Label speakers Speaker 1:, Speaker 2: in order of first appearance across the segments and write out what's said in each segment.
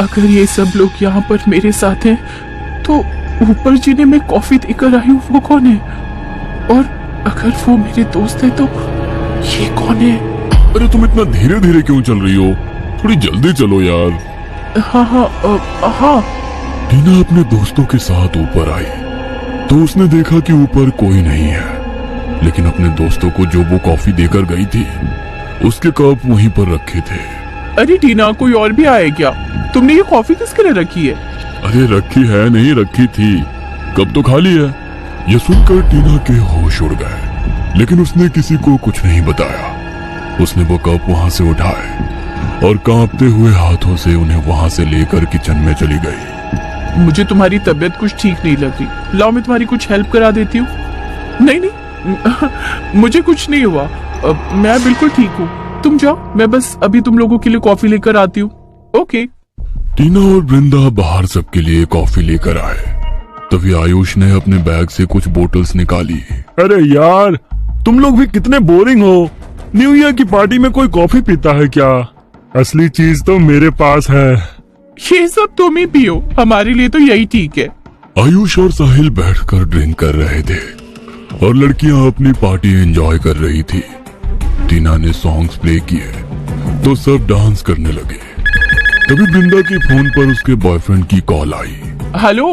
Speaker 1: अगर ये सब लोग यहाँ पर मेरे साथ हैं तो ऊपर जिन्हें मैं कॉफी देकर आई हूँ वो कौन है? और अगर वो मेरे दोस्त है तो ये कौन है?
Speaker 2: अरे तुम इतना धीरे धीरे क्यों चल रही हो? थोड़ी जल्दी चलो यार।
Speaker 1: हाँ।
Speaker 2: टीना अपने दोस्तों के साथ ऊपर आई तो उसने देखा कि ऊपर कोई नहीं है, लेकिन अपने दोस्तों को जो वो कॉफी देकर गई थी उसके कप वहीं पर रखे थे।
Speaker 1: अरे टीना, कोई और भी आया क्या? तुमने ये कॉफी किसके लिए रखी है?
Speaker 2: अरे रखी है नहीं, रखी थी, कब तो खाली है। यह सुनकर टीना के होश उड़ गए, लेकिन उसने किसी को कुछ नहीं बताया। उसने वो कप वहां से उठाए और कांपते हुए हाथों से उन्हें वहां से लेकर किचन में चली गई।
Speaker 1: मुझे तुम्हारी तबीयत कुछ ठीक नहीं लग रही, लाओ मैं तुम्हारी कुछ हेल्प करा देती हूँ। नहीं मुझे कुछ नहीं हुआ, मैं बिल्कुल ठीक हूँ। तुम जाओ, मैं बस अभी तुम लोगों के लिए कॉफी लेकर आती हूँ। ओके।
Speaker 2: टीना और वृंदा बाहर सबके लिए कॉफी लेकर आए। तभी आयुष ने अपने बैग से कुछ बोतल्स निकाली।
Speaker 3: अरे यार, तुम लोग भी कितने बोरिंग हो। न्यू ईयर की पार्टी में कोई कॉफी पीता है क्या? असली चीज तो मेरे पास है।
Speaker 1: ये सब तुम ही पियो, हमारे लिए तो यही ठीक है।
Speaker 2: आयुष और साहिल बैठकर ड्रिंक कर रहे थे और लड़कियां अपनी पार्टी एंजॉय कर रही थी। टीना ने सॉन्ग्स प्ले किए तो सब डांस करने लगे। तभी वृंदा के फोन पर उसके बॉयफ्रेंड की कॉल आई।
Speaker 1: हेलो,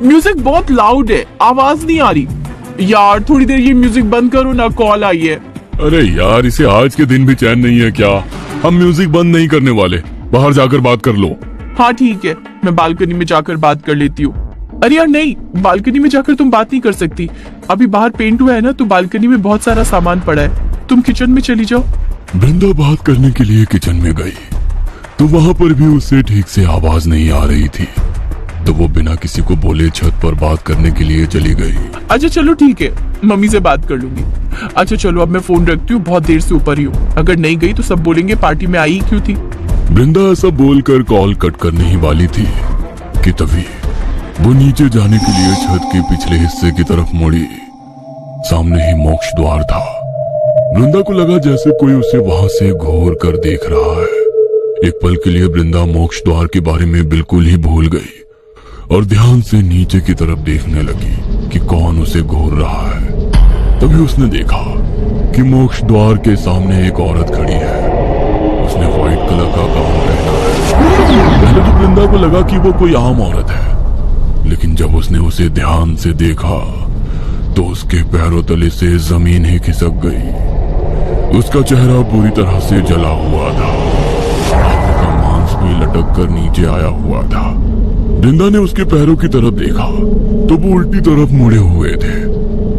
Speaker 1: म्यूजिक बहुत लाउड है, आवाज नहीं आ रही। यार थोड़ी देर ये म्यूजिक बंद करो ना, कॉल आई है।
Speaker 2: अरे यार, इसे आज के दिन भी चैन नहीं है क्या? हम म्यूजिक बंद नहीं करने वाले, बाहर जाकर बात कर लो।
Speaker 1: हाँ ठीक है, मैं बालकनी में जाकर बात कर लेती हूँ। अरे यार नहीं, बालकनी में जाकर तुम बात नहीं कर सकती, अभी बाहर पेंट हुआ है ना, तो बालकनी में बहुत सारा सामान पड़ा है। तुम किचन में चली जाओ।
Speaker 2: वृंदा बात करने के लिए किचन में गई तो वहां पर भी उससे ठीक से आवाज नहीं आ रही थी, तो वो बिना किसी को बोले छत पर बात करने के लिए चली गई।
Speaker 1: अच्छा चलो ठीक है, मम्मी से बात कर लूंगी। अच्छा चलो, अब मैं फोन रखती हूँ, बहुत देर से ऊपर ही हूँ। अगर नहीं गई तो सब बोलेंगे पार्टी में आई क्यों थी।
Speaker 2: वृंदा ऐसा बोलकर कॉल कट करने ही वाली थी कि तभी वो नीचे जाने के लिए छत के पिछले हिस्से की तरफ मुड़ी। सामने ही मोक्ष द्वार था। वृंदा को लगा जैसे कोई उसे वहां से घूर कर देख रहा है। एक पल के लिए वृंदा मोक्ष द्वार के बारे में बिल्कुल ही भूल गई और ध्यान से नीचे की तरफ देखने लगी कि कौन उसे घूर रहा है। तभी उसने देखा कि मोक्ष द्वार के सामने एक औरत खड़ी है। उसने व्हाइट कलर का गाउन पहना है। पहले तो वृंदा को लगा कि वो कोई आम औरत है, लेकिन जब उसने उसे ध्यान से देखा तो उसके पैरों तले से जमीन ही खिसक गई। उसका चेहरा पूरी तरह से जला हुआ था, हाथों का मांस भी लटक कर नीचे आया हुआ था। वृंदा ने उसके पैरों की तरफ देखा तो वो उल्टी तरफ मुड़े हुए थे।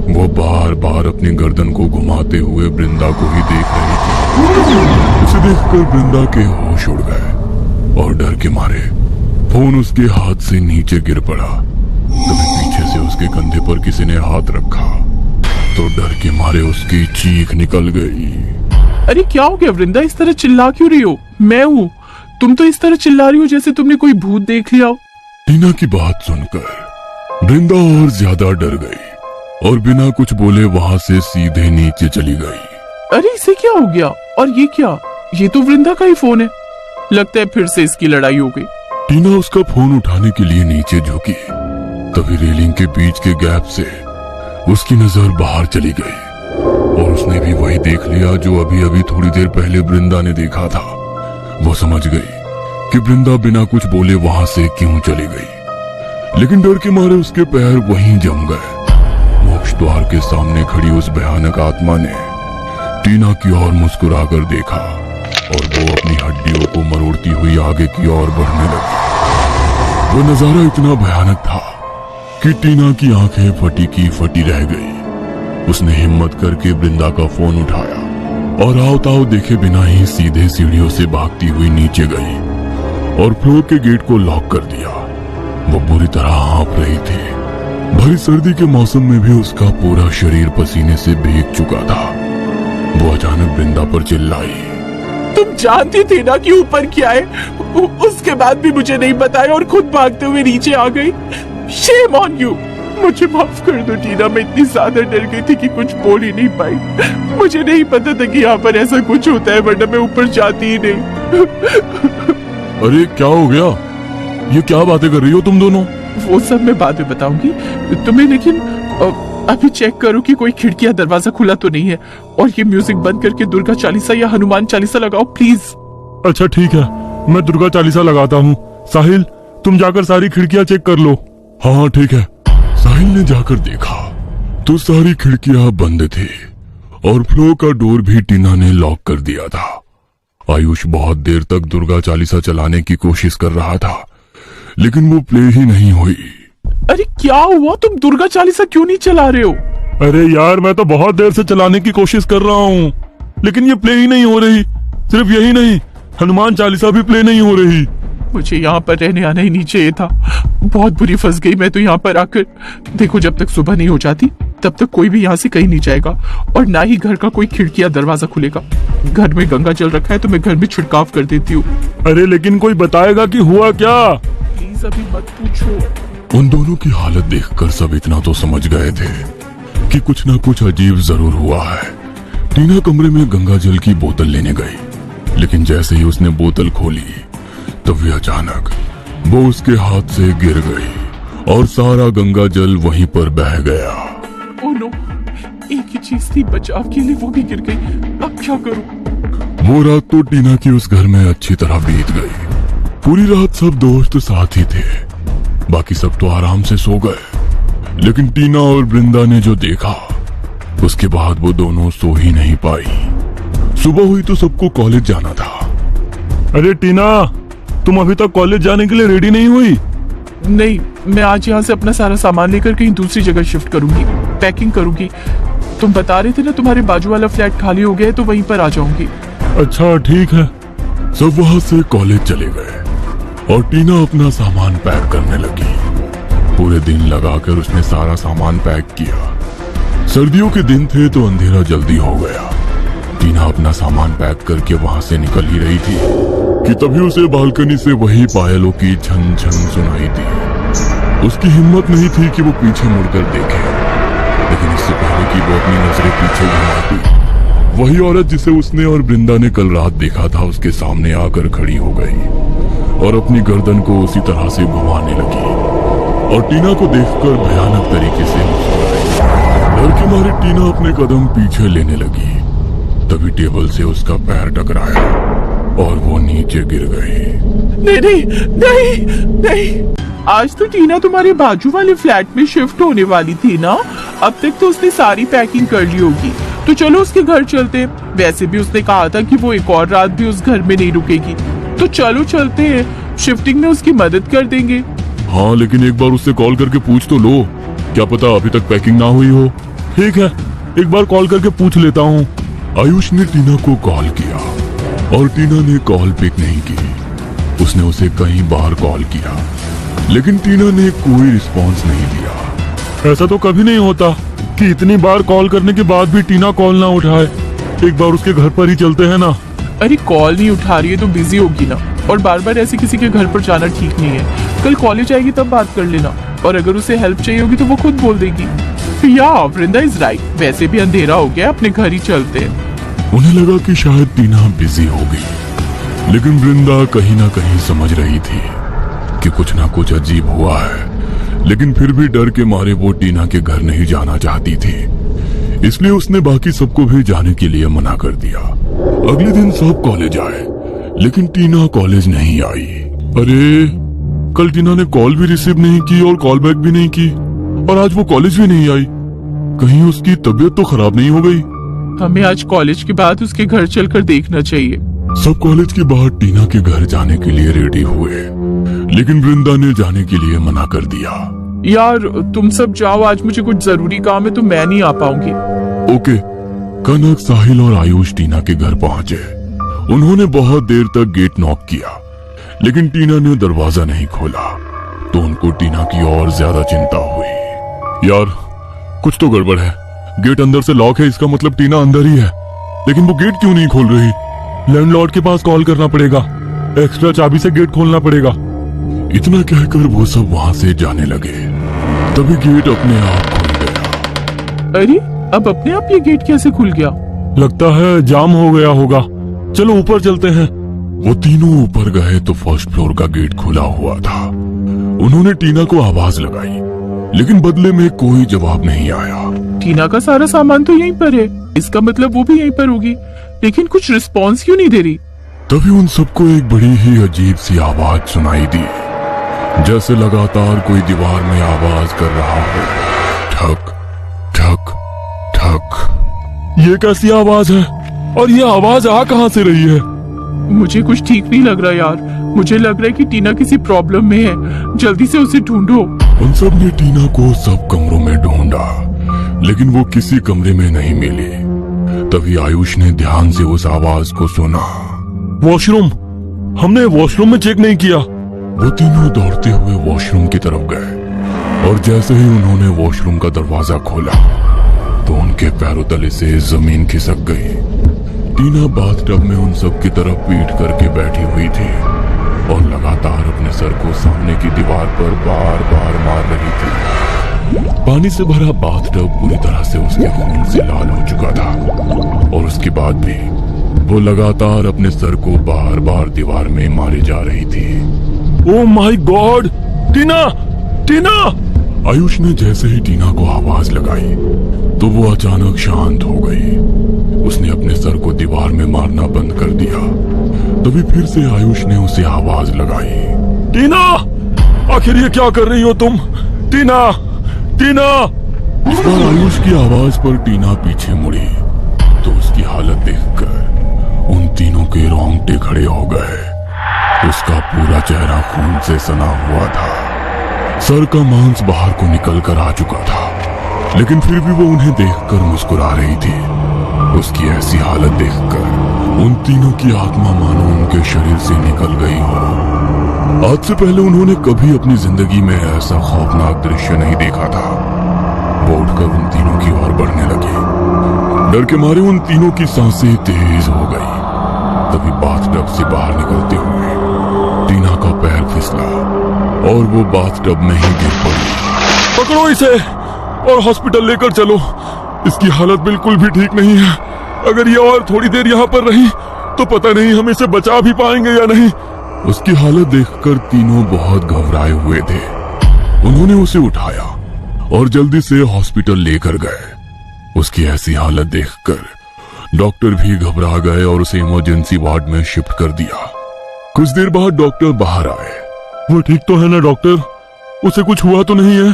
Speaker 2: वो बार बार अपनी गर्दन को घुमाते हुए वृंदा को ही देख रही थी। उसे देखकर वृंदा के होश उड़ गए और डर के मारे फोन उसके हाथ से नीचे गिर पड़ा। तभी पीछे से उसके कंधे पर किसी ने हाथ रखा तो डर के मारे उसकी चीख निकल गई।
Speaker 1: अरे क्या हो गया वृंदा, इस तरह चिल्ला क्यों रही हो? मैं हूँ, तुम तो इस तरह चिल्ला रही हो जैसे तुमने कोई भूत देख लिया हो।
Speaker 2: टीना की बात सुनकर वृंदा और ज्यादा डर गई और बिना कुछ बोले वहां से सीधे नीचे चली गई।
Speaker 1: अरे इसे क्या हो गया? और ये क्या? ये तो वृंदा का ही फोन है, लगता है फिर से इसकी लड़ाई हो गई।
Speaker 2: टीना उसका फोन उठाने के लिए नीचे झुकी, तभी रेलिंग के बीच के गैप से उसकी नजर बाहर चली गई और उसने भी वही देख लिया जो अभी अभी थोड़ी देर पहले वृंदा ने देखा था। वो समझ गई कि वृंदा बिना कुछ बोले वहां से क्यों चली गई, लेकिन डर के मारे उसके पैर वहीं जम गए। मोक्ष द्वार के सामने खड़ी उस भयानक आत्मा ने टीना की ओर मुस्कुराकर देखा और वो अपनी हड्डियों को मरोड़ती हुई आगे की ओर बढ़ने लगी। वो नजारा इतना भयानक था कि टीना की आंखें फटी की फटी रह गई। उसने हिम्मत करके वृंदा का फोन उठाया और आओ ताओ देखे बिना ही सीधे सीढ़ियों से भागती हुई नीचे गई और फ्लोर के गेट को लॉक कर दिया। वो बुरी तरह हाँफ रही थी। भरी सर्दी के मौसम में भी उसका पूरा शरीर पसीने से भीग चुका था। वो अचानक वृंदा पर चिल्लाई,
Speaker 1: तुम जानती थी ना कि ऊपर क्या है, उसके बाद भी मुझे नहीं बताया और खुद भागते हुए नीचे आ गई। Shame on you. मुझे माफ कर दो टीना, मैं इतनी ज्यादा डर गई थी कि कुछ बोल ही नहीं पाई। मुझे नहीं पता था कि यहाँ पर ऐसा कुछ होता है, वरना मैं ऊपर जाती ही नहीं।
Speaker 2: अरे क्या हो गया? ये क्या बातें कर रही हो तुम दोनों?
Speaker 1: वो सब मैं बाद में बताऊंगी तुम्हें, लेकिन अभी चेक करो कि कोई खिड़की या दरवाजा खुला तो नहीं है, और ये म्यूजिक बंद करके दुर्गा चालीसा या हनुमान चालीसा लगाओ प्लीज।
Speaker 3: अच्छा ठीक है, मैं दुर्गा चालीसा लगाता हूँ। साहिल, तुम जाकर सारी खिड़कियां चेक कर लो।
Speaker 2: हाँ ठीक है। साहिल ने जाकर देखा तो सारी खिड़कियां बंद थी और फ्लोर का डोर भी टीना ने लॉक कर दिया था। आयुष बहुत देर तक दुर्गा चालीसा चलाने की कोशिश कर रहा था, लेकिन वो प्ले ही नहीं हुई।
Speaker 1: अरे क्या हुआ, तुम दुर्गा चालीसा क्यों नहीं चला रहे हो?
Speaker 3: अरे यार, मैं तो बहुत देर से चलाने की कोशिश कर रहा हूँ, लेकिन ये प्ले ही नहीं हो रही। सिर्फ यही नहीं, हनुमान चालीसा भी प्ले नहीं हो रही।
Speaker 1: मुझे यहाँ पर रहने आना ही नहीं चाहिए था, बहुत बुरी फंस गई मैं तो यहाँ पर आकर। देखो, जब तक सुबह नहीं हो जाती तब तक कोई भी यहाँ से कहीं नहीं जाएगा, और ना ही घर का कोई खिड़की या दरवाजा खुलेगा। घर में गंगा जल रखा है तो मैं घर में छिड़काव कर देती हूँ।
Speaker 3: अरे लेकिन कोई बताएगा कि हुआ क्या?
Speaker 1: प्लीज अभी मत पूछो।
Speaker 2: उन दोनों की हालत देखकर सब इतना तो समझ गए थे कि कुछ ना कुछ अजीब जरूर हुआ है। टीना कमरे में गंगा जल की बोतल लेने गई, लेकिन जैसे ही उसने बोतल खोली तभी अचानक वो उसके हाथ से गिर गई और सारा गंगा जल वहीं पर बह गया।
Speaker 1: ओह नो, एक ही चीज थी बचाव के लिए, वो भी गिर गई। अब क्या करूं?
Speaker 2: वो रात तो टीना की उस घर में अच्छी तरह बीत गई। पूरी रात सब दोस्त साथ ही थे, बाकी सब तो आराम से सो गए, लेकिन टीना और वृंदा ने जो देखा उसके बाद वो दोनों सो ही नहीं पाई। सुबह हुई तो सबको कॉलेज जाना था।
Speaker 3: अरे टीना, तुम अभी तक कॉलेज जाने के लिए रेडी नहीं हुई?
Speaker 1: नहीं, मैं आज यहाँ से अपना सारा सामान लेकर कहीं दूसरी जगह शिफ्ट करूंगी, पैकिंग करूंगी। तुम बता रहे थे ना तुम्हारे बाजू वाला फ्लैट खाली हो गया है, तो वहीं पर आ जाऊंगी।
Speaker 3: अच्छा ठीक है।
Speaker 2: सब वहां से कॉलेज चले गए और टीना अपना सामान पैक करने लगी। पूरे दिन लगाकर उसने सारा सामान पैक किया। सर्दियों के दिन थे तो अंधेरा जल्दी हो गया। टीना अपना सामान पैक करके वहां से निकल ही रही थी कि तभी उसे बालकनी से वही पायलों की छन छन सुनाई दी। उसकी हिम्मत नहीं थी कि वो पीछे मुड़कर देखे, लेकिन इससे पहले कि वो अपनी नजरें पीछे घुमाती, वही औरत जिसे उसने और वृंदा ने कल रात देखा था उसके सामने आकर खड़ी हो गई और अपनी गर्दन को उसी तरह से घुमाने लगी और टीना को देखकर भयानक तरीके से मुस्कुराई। डर के मारे टीना अपने कदम पीछे लेने लगी, तभी टेबल से उसका पैर टकराया और वो नीचे गिर गई।
Speaker 1: नहीं नहीं नहीं नहीं, आज तो टीना तुम्हारे बाजू वाले फ्लैट में शिफ्ट होने वाली थी ना। अब तक तो उसने सारी पैकिंग कर ली होगी, तो चलो उसके घर चलते। वैसे भी उसने कहा था कि वो एक और रात भी उस घर में नहीं रुकेगी, तो चलो चलते हैं, शिफ्टिंग में उसकी मदद कर देंगे।
Speaker 2: हाँ, लेकिन एक बार उससे कॉल करके पूछ तो लो, क्या पता अभी तक पैकिंग ना हुई हो।
Speaker 3: ठीक है, एक बार कॉल करके पूछ लेता हूँ।
Speaker 2: आयुष ने टीना को कॉल किया और टीना ने कॉल पिक नहीं की। उसने उसे कई बार कॉल किया, लेकिन टीना ने कोई रिस्पॉन्स नहीं दिया।
Speaker 3: ऐसा तो कभी नहीं होता कि इतनी बार कॉल करने के बाद भी टीना कॉल ना उठाए। एक बार उसके घर पर ही चलते हैं ना।
Speaker 1: अरे कॉल नहीं उठा रही है तो बिजी होगी ना, और बार बार ऐसे किसी के घर पर जाना ठीक नहीं है। कल कॉलेज आएगी तब बात कर लेना, और अगर उसे हेल्प चाहिए होगी तो वो खुद बोल देगी। या वृंदा इज राइट, वैसे भी अंधेरा हो गया, अपने घर ही चलते हैं।
Speaker 2: उन्हें लगा कि शायद टीना बिजी होगी, लेकिन वृंदा कहीं ना कहीं समझ रही थी कि कुछ ना कुछ अजीब हुआ है, लेकिन फिर भी डर के मारे वो टीना के घर नहीं जाना चाहती थी। इसलिए उसने बाकी सबको भी जाने के लिए मना कर दिया। अगले दिन सब कॉलेज आए, लेकिन टीना कॉलेज नहीं आई। अरे, कल टीना ने कॉल भी रिसीव नहीं की और कॉल बैक भी नहीं की, और आज वो कॉलेज भी नहीं आई। कहीं उसकी तबीयत तो खराब नहीं हो गई?
Speaker 1: हमें आज कॉलेज के बाद उसके घर चलकर देखना चाहिए।
Speaker 2: सब कॉलेज के बाद टीना के घर जाने के लिए रेडी हुए, लेकिन वृंदा ने जाने के लिए मना कर दिया।
Speaker 1: यार तुम सब जाओ, आज मुझे कुछ जरूरी काम है तो मैं नहीं आ पाऊंगी।
Speaker 2: ओके। कनक, साहिल और आयुष टीना के घर पहुंचे। उन्होंने बहुत देर तक गेट नॉक किया, लेकिन टीना ने दरवाजा नहीं खोला, तो उनको टीना की और ज्यादा चिंता हुई। यार, कुछ तो गड़बड़ है। गेट अंदर से लॉक है, इसका मतलब टीना अंदर ही है, लेकिन वो गेट क्यों नहीं खोल रही?
Speaker 3: लैंडलॉर्ड के पास कॉल करना पड़ेगा, एक्स्ट्रा चाबी से गेट खोलना पड़ेगा।
Speaker 2: इतना कहकर वो सब वहां से जाने लगे। तभी गेट अपने आप खुल गया।
Speaker 1: अरे अब अपने आप ये गेट कैसे खुल गया?
Speaker 3: लगता है जाम हो गया होगा। चलो ऊपर चलते हैं।
Speaker 2: वो तीनों ऊपर गए तो फर्स्ट फ्लोर का गेट खुला हुआ था। उन्होंने टीना को आवाज लगाई, लेकिन बदले में कोई जवाब नहीं आया।
Speaker 1: टीना का सारा सामान तो यहीं पर है, इसका मतलब वो भी यहीं पर होगी, लेकिन कुछ रिस्पॉन्स क्यों नहीं दे रही?
Speaker 2: तभी उन सबको एक बड़ी ही अजीब सी आवाज सुनाई दी, जैसे लगातार कोई दीवार में आवाज कर रहा हो, ठक ठक ठक।
Speaker 3: ये कैसी आवाज है और ये आवाज आ कहां से रही है?
Speaker 1: मुझे कुछ ठीक नहीं लग रहा यार। मुझे लग रहा है कि टीना किसी प्रॉब्लम में है, जल्दी से उसे ढूंढो।
Speaker 2: उन सब ने टीना को सब कमरों में ढूंढा, लेकिन वो किसी कमरे में नहीं मिली। तभी आयुष ने ध्यान से उस आवाज को सुना।
Speaker 3: वॉशरूम, हमने वॉशरूम में चेक नहीं किया।
Speaker 2: वो तीनों दौड़ते हुए वॉशरूम की तरफ गए, और जैसे ही उन्होंने वॉशरूम का दरवाजा खोला तो उनके पैरों तले से जमीन खिसक गई। टीना बाथटब में उन सब की तरफ पीठ करके बैठी हुई थी और लगातार अपने सर को सामने की दीवार पर बार बार मार रही थी। पानी से भरा बाथटब पूरी तरह से उसके खून से लाल हो चुका था, और उसके बाद भी वो लगातार अपने सर को बार बार दीवार में मारे जा रही थी।
Speaker 3: Oh my god! Tina, Tina!
Speaker 2: Ayush ने जैसे ही टीना को आवाज लगाई तो वो अचानक शांत हो गई। उसने अपने सर को दीवार में मारना बंद कर दिया। तभी फिर से आयुष ने उसे आवाज लगाई।
Speaker 3: टीना, आखिर ये क्या कर रही हो तुम? टीना, टीना!
Speaker 2: इस बार आयुष की आवाज पर टीना पीछे मुड़ी तो उसकी हालत देखकर उन तीनों के रोंगटे खड़े हो गए। उसका पूरा चेहरा खून से सना हुआ था, सर का मांस बाहर को निकल कर आ चुका था, लेकिन फिर भी वो उन्हें देखकर मुस्कुरा रही थी। उसकी ऐसी हालत देखकर उन तीनों की आत्मा मानो उनके शरीर से निकल गई हो। आज से पहले उन्होंने कभी अपनी जिंदगी में ऐसा खौफनाक दृश्य नहीं देखा था। वो उठकर उन तीनों की ओर बढ़ने लगी। डर के मारे उन तीनों की सांसें तेज हो गई। तभी बाथटब से बाहर निकलते हुए टीना का पैर फिसला और वो बाथटब में ही गिर पड़ी।
Speaker 3: पकड़ो इसे और हॉस्पिटल लेकर चलो। इसकी हालत बिल्कुल भी ठीक नहीं है। अगर ये और थोड़ी देर यहाँ पर रही तो पता नहीं हम इसे बचा भी पाएंगे या नहीं।
Speaker 2: उसकी हालत देखकर तीनों बहुत घबराए हुए थे। उन्होंने उसे उठाया और जल्दी से हॉस्पिटल लेकर गए। उसकी ऐसी हालत देखकर डॉक्टर भी घबरा गए और उसे इमरजेंसी वार्ड में शिफ्ट कर दिया। कुछ देर बाद डॉक्टर बाहर आए।
Speaker 3: वो ठीक तो है ना डॉक्टर? उसे कुछ हुआ तो नहीं है?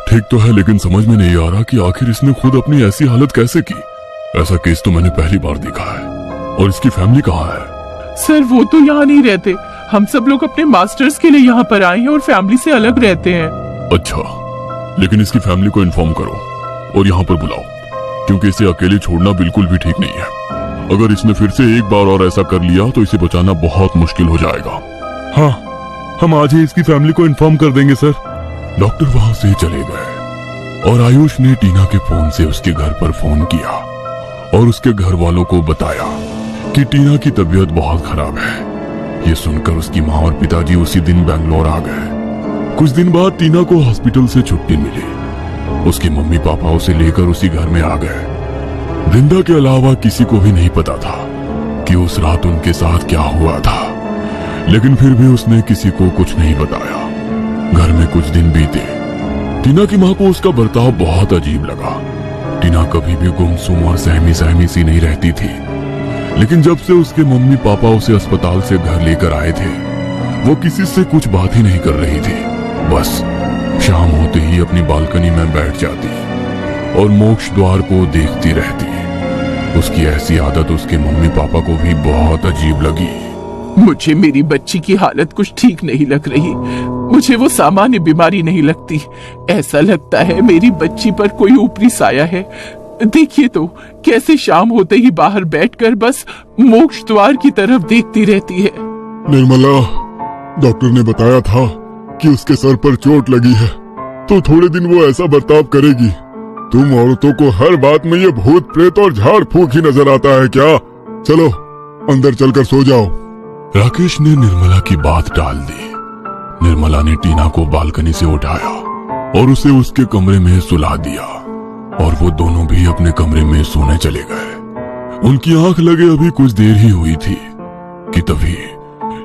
Speaker 2: ठीक तो है, लेकिन समझ में नहीं आ रहा कि आखिर इसने खुद अपनी ऐसी हालत कैसे की। ऐसा केस तो मैंने पहली बार देखा है। और इसकी फैमिली कहाँ है?
Speaker 1: सर वो तो यहाँ नहीं रहते। हम सब लोग अपने मास्टर्स के लिए यहाँ पर आए हैं और फैमिली से अलग रहते हैं।
Speaker 2: अच्छा, लेकिन इसकी फैमिली को इन्फॉर्म करो और यहाँ पर बुलाओ, क्योंकि इसे अकेले छोड़ना बिल्कुल भी ठीक नहीं है। अगर इसने फिर से एक बार और ऐसा कर लिया तो इसे बचाना बहुत मुश्किल हो जाएगा।
Speaker 3: हाँ, हम आज ही इसकी फैमिली को इन्फॉर्म कर देंगे सर।
Speaker 2: डॉक्टर वहां से चले गए और आयुष ने टीना के फोन से उसके घर पर फोन किया और उसके घर वालों को बताया कि टीना की तबीयत बहुत खराब है। ये सुनकर उसकी माँ और पिताजी उसी दिन बेंगलोर आ गए। कुछ दिन बाद टीना को हॉस्पिटल से छुट्टी मिली। उसके मम्मी पापा उसे लेकर उसी घर में आ गए। वृंदा के अलावा किसी को भी नहीं पता था कि उस रात उनके साथ क्या हुआ था, लेकिन फिर भी उसने किसी को कुछ नहीं बताया। घर में कुछ दिन बीते। टीना की माँ को उसका बर्ताव बहुत अजीब लगा। टीना कभी भी गुमसुम और सहमी सहमी सी नहीं रहती थी, लेकिन जब से उसके मम्मी पापा उसे अस्पताल से घर लेकर आए थे, वो किसी से कुछ बात ही नहीं कर रही थी। बस शाम होते ही अपनी बालकनी में बैठ जाती और मोक्ष द्वार को देखती रहती। उसकी ऐसी आदत उसके मम्मी पापा को भी बहुत अजीब लगी।
Speaker 1: मुझे मेरी बच्ची की हालत कुछ ठीक नहीं लग रही। मुझे वो सामान्य बीमारी नहीं लगती। ऐसा लगता है मेरी बच्ची पर कोई ऊपरी साया है। देखिए तो कैसे शाम होते ही बाहर बैठकर बस मोक्ष द्वार की तरफ देखती रहती है।
Speaker 3: निर्मला, डॉक्टर ने बताया था कि उसके सर पर चोट लगी है, तो थोड़े दिन वो ऐसा बर्ताव करेगी। तुम औरतों को हर बात में ये भूत प्रेत और झाड़ फूक ही नजर आता है क्या? चलो अंदर चलकर सो जाओ।
Speaker 2: राकेश ने निर्मला की बात टाल दी। निर्मला ने टीना को बालकनी से उठाया और उसे उसके कमरे में सुला दिया और वो दोनों भी अपने कमरे में सोने चले गए। उनकी आंख लगे अभी कुछ देर ही हुई थी कि तभी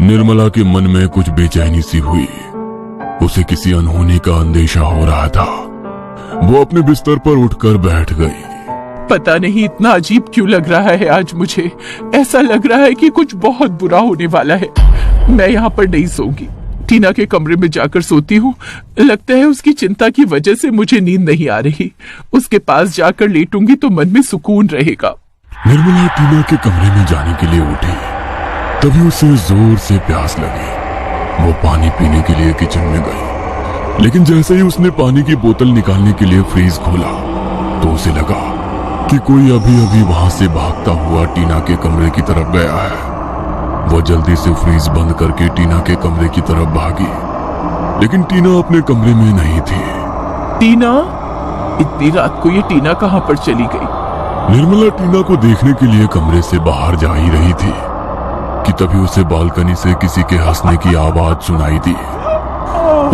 Speaker 2: निर्मला के मन में कुछ बेचैनी सी हुई। उसे किसी अनहोनी का अंदेशा हो रहा था। वो अपने बिस्तर पर उठकर बैठ गई।
Speaker 1: पता नहीं इतना अजीब क्यों लग रहा है आज मुझे। ऐसा लग रहा है कि कुछ बहुत बुरा होने वाला है। मैं यहाँ पर नहीं सोऊंगी, टीना के कमरे में जाकर सोती हूँ। लगता है उसकी चिंता की वजह से मुझे नींद नहीं आ रही। उसके पास जाकर लेटूंगी तो मन में सुकून रहेगा।
Speaker 2: निर्मला टीना के कमरे में जाने के लिए उठी, तभी उसे जोर से प्यास लगी। वो पानी पीने के लिए किचन में गई, लेकिन जैसे ही उसने पानी की बोतल निकालने के लिए फ्रीज खोला तो उसे लगा कि कोई अभी अभी वहां से भागता हुआ टीना के कमरे की तरफ गया है। वो जल्दी से फ्रीज बंद करके टीना के कमरे की तरफ भागी, लेकिन टीना अपने कमरे में नहीं थी।
Speaker 1: टीना? इतनी रात को ये टीना कहाँ पर चली गई?
Speaker 2: निर्मला टीना को देखने के लिए कमरे से बाहर जा ही रही थी कि तभी उसे बालकनी से किसी के हंसने की आवाज सुनाई दी।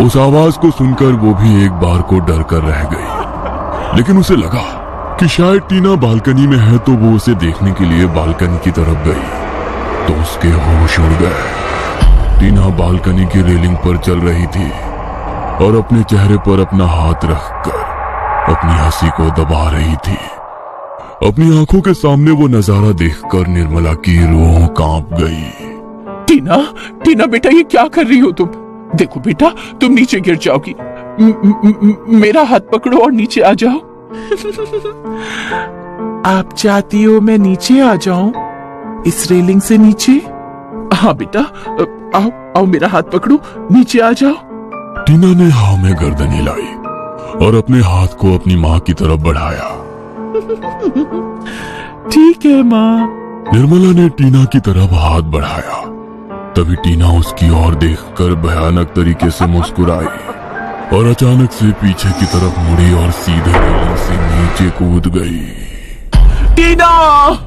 Speaker 2: उस आवाज को सुनकर वो भी एक बार को डर कर रह गई, लेकिन उसे लगा कि शायद टीना बालकनी में है, तो वो उसे देखने के लिए बालकनी की तरफ गई तो उसके होश उड़ गए। टीना बालकनी की रेलिंग पर चल रही थी और अपने चेहरे पर अपना हाथ रखकर अपनी हंसी को दबा रही थी। अपनी आंखों के सामने वो नजारा देखकर निर्मला की रूह कांप गई।
Speaker 1: टीना, टीना बेटा, ये क्या कर रही हो तुम? देखो बेटा, तुम नीचे गिर जाओगी। मेरा हाथ पकड़ो और नीचे आ जाओ। आप चाहती हो मैं नीचे आ जाऊं? इस रेलिंग से नीचे? हाँ बेटा, आओ आओ, मेरा हाथ पकड़ो, नीचे आ जाओ।
Speaker 2: टीना ने हाँ में गर्दन हिलाई और अपने हाथ को अपनी माँ की तरफ बढ़ाया।
Speaker 1: ठीक है माँ।
Speaker 2: निर्मला ने टीना की तरफ हाथ बढ़ाया, तभी टीना उसकी ओर देखकर भयानक तरीके से मुस्कुराई और अचानक से पीछे की तरफ मुड़ी और सीधे रेलिंग से नीचे कूद गई।
Speaker 1: टीना!